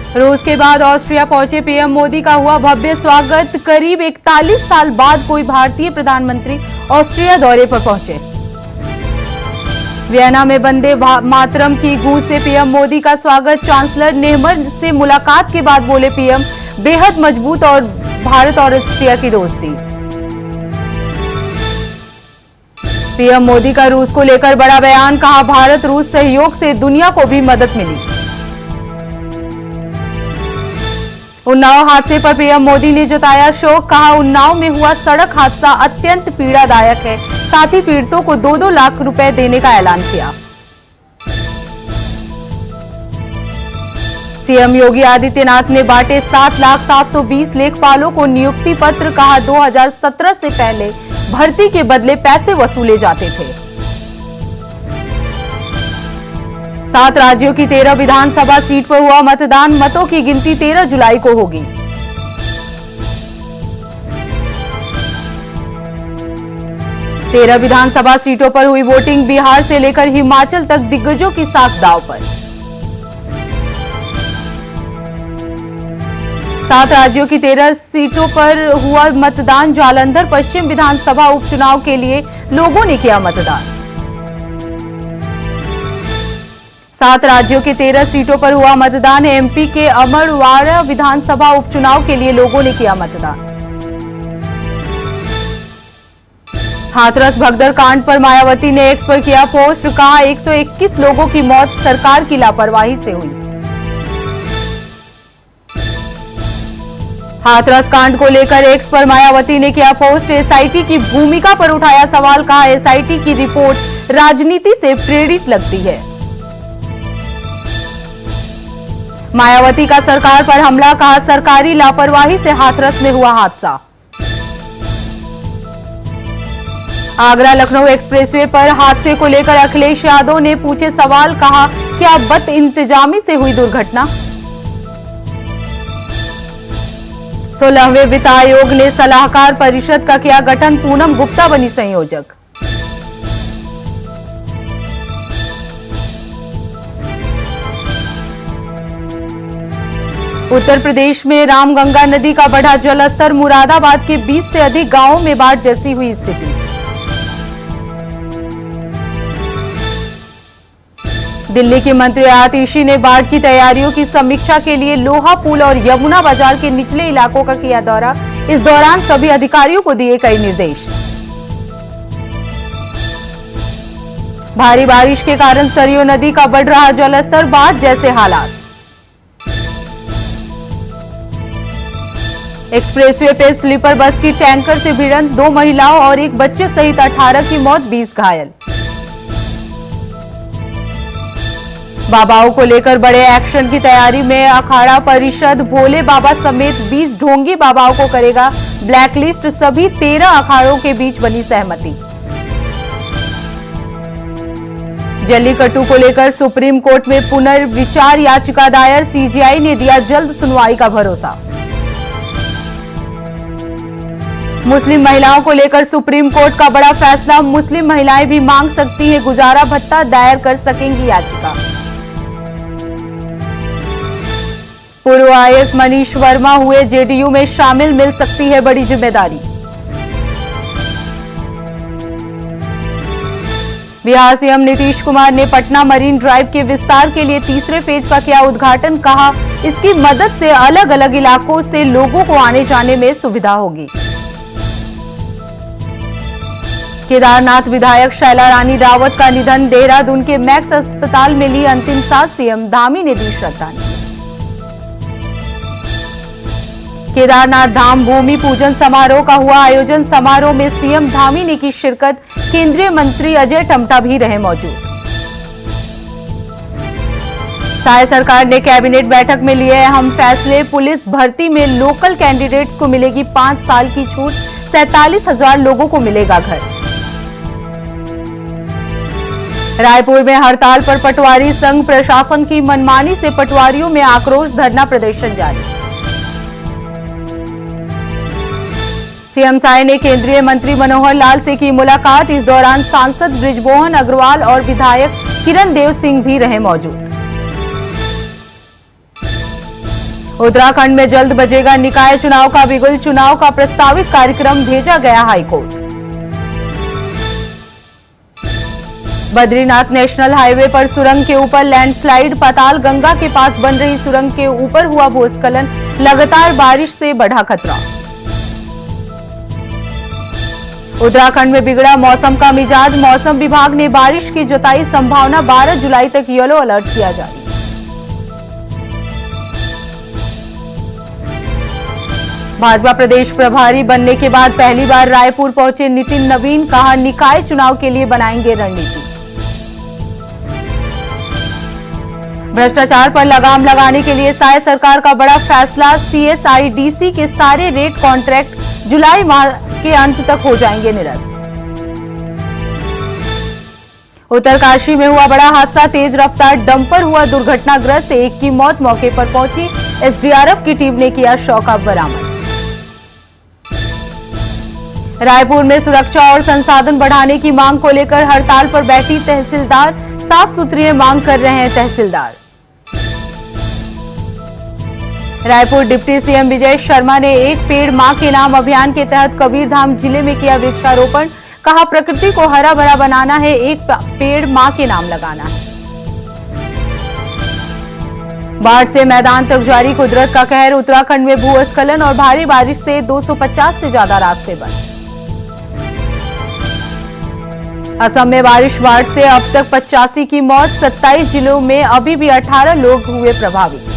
रूस के बाद ऑस्ट्रिया पहुंचे पीएम मोदी का हुआ भव्य स्वागत। करीब 41 साल बाद कोई भारतीय प्रधानमंत्री ऑस्ट्रिया दौरे पर पहुंचे। वियना में वंदे मातरम की गूंज से पीएम मोदी का स्वागत। चांसलर नेहमर से मुलाकात के बाद बोले पीएम, बेहद मजबूत और भारत और ऑस्ट्रिया की दोस्ती। पीएम मोदी का रूस को लेकर बड़ा बयान, कहा भारत रूस सहयोग से दुनिया को भी मदद मिली। उन्नाव हादसे पर पीएम मोदी ने जताया शोक, कहा उन्नाव में हुआ सड़क हादसा अत्यंत पीड़ादायक है। साथ ही पीड़ितों को 2-2 लाख रुपए देने का ऐलान किया। सीएम योगी आदित्यनाथ ने बांटे 7,720 लेखपालों को नियुक्ति पत्र, कहा 2017 से पहले भर्ती के बदले पैसे वसूले जाते थे। 7 राज्यों की 13 विधानसभा सीट पर हुआ मतदान। मतों की गिनती 13 जुलाई को होगी। तेरह विधानसभा सीटों पर हुई वोटिंग। बिहार से लेकर हिमाचल तक दिग्गजों की साख दांव पर। 7 राज्यों की 13 सीटों पर हुआ मतदान। जालंधर पश्चिम विधानसभा उपचुनाव के लिए लोगों ने किया मतदान। 7 राज्यों के 13 सीटों पर हुआ मतदान। एमपी के अमरवाड़ा विधानसभा उपचुनाव के लिए लोगों ने किया मतदान। हाथरस भगदड़ कांड पर मायावती ने एक्स पर किया पोस्ट, कहा 121 लोगों की मौत सरकार की लापरवाही से हुई। हाथरस कांड को लेकर एक्स पर मायावती ने किया पोस्ट। एसआईटी की भूमिका पर उठाया सवाल, कहा एसआईटी की रिपोर्ट राजनीति से प्रेरित लगती है। मायावती का सरकार पर हमला, कहा सरकारी लापरवाही से हाथरस में हुआ हादसा। आगरा लखनऊ एक्सप्रेसवे पर हादसे को लेकर अखिलेश यादव ने पूछे सवाल, कहा क्या बद इंतजामी से हुई दुर्घटना। 16वें वित्त आयोग ने सलाहकार परिषद का किया गठन। पूनम गुप्ता बनी संयोजक। उत्तर प्रदेश में रामगंगा नदी का बढ़ा जलस्तर। मुरादाबाद के 20 से अधिक गांवों में बाढ़ जैसी हुई स्थिति। दिल्ली की मंत्री आतिशी ने बाढ़ की तैयारियों की समीक्षा के लिए लोहा पुल और यमुना बाजार के निचले इलाकों का किया दौरा। इस दौरान सभी अधिकारियों को दिए कई निर्देश। भारी बारिश के कारण सरयू नदी का बढ़ रहा जलस्तर। बाढ़ जैसे हालात। एक्सप्रेसवे पे स्लीपर बस की टैंकर से भिड़ंत। 2 महिलाओं और 1 बच्चे सहित 18 की मौत, 20 घायल। बाबाओं को लेकर बड़े एक्शन की तैयारी में अखाड़ा परिषद। भोले बाबा समेत 20 ढोंगी बाबाओं को करेगा ब्लैकलिस्ट। सभी 13 अखाड़ों के बीच बनी सहमति। जल्लीकट्टू को लेकर सुप्रीम कोर्ट में पुनर्विचार याचिका दायर। सीजीआई ने दिया जल्द सुनवाई का भरोसा। मुस्लिम महिलाओं को लेकर सुप्रीम कोर्ट का बड़ा फैसला। मुस्लिम महिलाएं भी मांग सकती हैं गुजारा भत्ता, दायर कर सकेंगी याचिका। पूर्व आईएएस मनीष वर्मा हुए जेडीयू में शामिल, मिल सकती है बड़ी जिम्मेदारी। बिहार सीएम नीतीश कुमार ने पटना मरीन ड्राइव के विस्तार के लिए 3रे फेज का किया उद्घाटन। कहा इसकी मदद से अलग अलग इलाकों से लोगों को आने जाने में सुविधा होगी। केदारनाथ विधायक शैला रानी रावत का निधन। देहरादून के मैक्स अस्पताल में ली अंतिम सांस। सीएम धामी ने दी श्रद्धांजलि। केदारनाथ धाम भूमि पूजन समारोह का हुआ आयोजन। समारोह में सीएम धामी ने की शिरकत। केंद्रीय मंत्री अजय टम्टा भी रहे मौजूद। साय सरकार ने कैबिनेट बैठक में लिए अहम फैसले। पुलिस भर्ती में लोकल कैंडिडेट्स को मिलेगी 5 साल की छूट। 47,000 लोगों को मिलेगा घर। रायपुर में हड़ताल पर पटवारी संघ। प्रशासन की मनमानी से पटवारियों में आक्रोश। धरना प्रदर्शन जारी। सीएम साय ने केंद्रीय मंत्री मनोहर लाल से की मुलाकात। इस दौरान सांसद बृजमोहन अग्रवाल और विधायक किरण देव सिंह भी रहे मौजूद। उत्तराखंड में जल्द बजेगा निकाय चुनाव का बिगुल, चुनाव का प्रस्तावित कार्यक्रम भेजा गया हाईकोर्ट। बद्रीनाथ नेशनल हाईवे पर सुरंग के ऊपर लैंडस्लाइड, पाताल गंगा के पास बन रही सुरंग के ऊपर हुआ भूस्खलन, लगातार बारिश से बढ़ा खतरा। उत्तराखंड में बिगड़ा मौसम का मिजाज, मौसम विभाग ने बारिश की जताई संभावना, 12 जुलाई तक येलो अलर्ट किया जारी। भाजपा प्रदेश प्रभारी बनने के बाद पहली बार रायपुर पहुंचे नितिन नवीन, कहा निकाय चुनाव के लिए बनाएंगे रणनीति। भ्रष्टाचार पर लगाम लगाने के लिए साय सरकार का बड़ा फैसला, CSIDC के सारे रेट कॉन्ट्रैक्ट जुलाई माह के अंत तक हो जाएंगे निरस्त। उत्तरकाशी में हुआ बड़ा हादसा, तेज रफ्तार डंपर हुआ दुर्घटनाग्रस्त, एक की मौत, मौके पर पहुंची SDRF की टीम ने किया शव बरामद। रायपुर में सुरक्षा और संसाधन बढ़ाने की मांग को लेकर हड़ताल पर बैठी तहसीलदार, 7 सूत्रीय मांग कर रहे हैं तहसीलदार। रायपुर डिप्टी सीएम विजय शर्मा ने एक पेड़ मां के नाम अभियान के तहत कबीरधाम जिले में किया वृक्षारोपण, कहा प्रकृति को हरा भरा बनाना है, एक पेड़ मां के नाम लगाना है। बाढ़ से मैदान तक जारी कुदरत का कहर, उत्तराखंड में भूस्खलन और भारी बारिश से 250 से ज्यादा रास्ते बंद। असम में बारिश, बाढ़ से अब तक 85 की मौत, 27 जिलों में अभी भी 18 लोग हुए प्रभावित।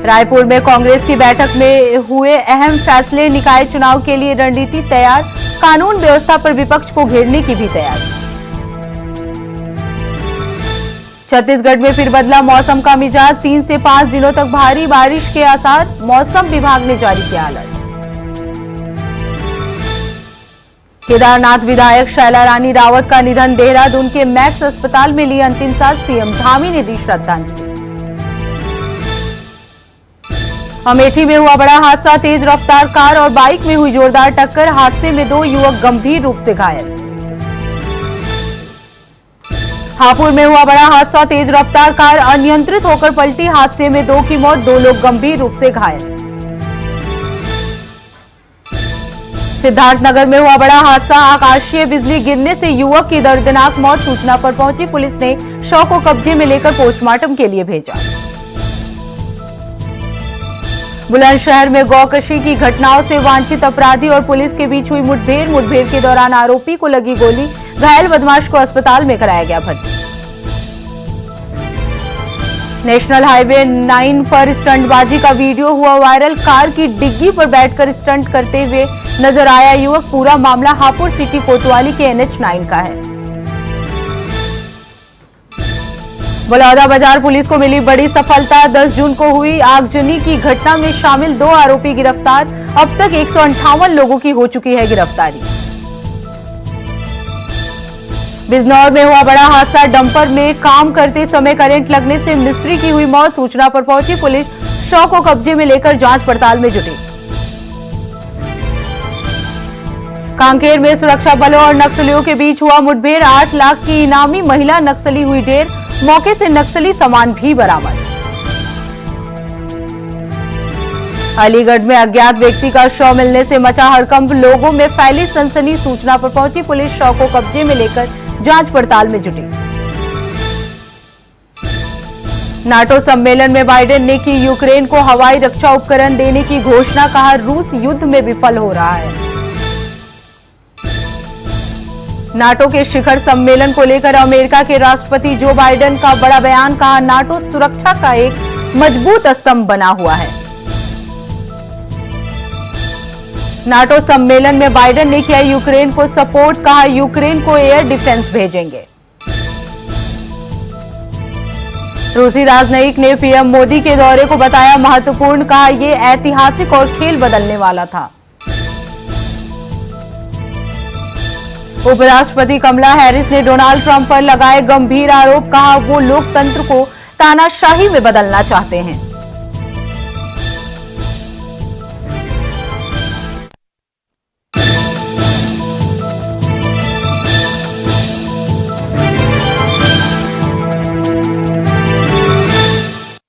रायपुर में कांग्रेस की बैठक में हुए अहम फैसले, निकाय चुनाव के लिए रणनीति तैयार, कानून व्यवस्था पर विपक्ष को घेरने की भी तैयारी। छत्तीसगढ़ में फिर बदला मौसम का मिजाज, 3 से 5 दिनों तक भारी बारिश के आसार, मौसम विभाग ने जारी किया अलर्ट। केदारनाथ विधायक शैला रानी रावत का निधन, देहरादून के मैक्स अस्पताल में ली अंतिम सांस, सीएम धामी ने दी श्रद्धांजलि। अमेठी में हुआ बड़ा हादसा, तेज रफ्तार कार और बाइक में हुई जोरदार टक्कर, हादसे में 2 युवक गंभीर रूप से घायल। हापुड़ में हुआ बड़ा हादसा, तेज रफ्तार कार अनियंत्रित होकर पलटी, हादसे में 2 की मौत, 2 लोग गंभीर रूप से घायल। सिद्धार्थनगर में हुआ बड़ा हादसा, आकाशीय बिजली गिरने से युवक की दर्दनाक मौत, सूचना पर पहुंची पुलिस ने शव को कब्जे में लेकर पोस्टमार्टम के लिए भेजा। बुलंदशहर में गौकशी की घटनाओं से वांछित अपराधी और पुलिस के बीच हुई मुठभेड़ के दौरान आरोपी को लगी गोली, घायल बदमाश को अस्पताल में कराया गया भर्ती। नेशनल हाईवे 9 पर स्टंटबाजी का वीडियो हुआ वायरल, कार की डिग्गी पर बैठकर स्टंट करते हुए नजर आया युवक, पूरा मामला हापुड़ सिटी कोतवाली के NH9 का है। बलौदा बाजार पुलिस को मिली बड़ी सफलता, 10 जून को हुई आगजनी की घटना में शामिल 2 आरोपी गिरफ्तार, अब तक 158 लोगों की हो चुकी है गिरफ्तारी। बिजनौर में हुआ बड़ा हादसा, डंपर में काम करते समय करंट लगने से मिस्त्री की हुई मौत, सूचना पर पहुंची पुलिस शव को कब्जे में लेकर जांच पड़ताल में जुटी। कांकेर में सुरक्षा बलों और नक्सलियों के बीच हुआ मुठभेड़, 8 लाख की इनामी महिला नक्सली हुई ढेर, मौके से नक्सली सामान भी बरामद। अलीगढ़ में अज्ञात व्यक्ति का शव मिलने से मचा हड़कंप, लोगों में फैली सनसनी, सूचना पर पहुंची पुलिस शव को कब्जे में लेकर जांच पड़ताल में जुटी। नाटो सम्मेलन में बाइडेन ने की यूक्रेन को हवाई रक्षा उपकरण देने की घोषणा, कहा रूस युद्ध में विफल हो रहा है। नाटो के शिखर सम्मेलन को लेकर अमेरिका के राष्ट्रपति जो बाइडेन का बड़ा बयान, कहा नाटो सुरक्षा का एक मजबूत स्तंभ बना हुआ है। नाटो सम्मेलन में बाइडेन ने किया यूक्रेन को सपोर्ट, कहा यूक्रेन को एयर डिफेंस भेजेंगे। रूसी राजनयिक ने पीएम मोदी के दौरे को बताया महत्वपूर्ण, कहा यह ऐतिहासिक और खेल बदलने वाला था। उपराष्ट्रपति कमला हैरिस ने डोनाल्ड ट्रंप पर लगाए गंभीर आरोप, कहा वो लोकतंत्र को तानाशाही में बदलना चाहते हैं।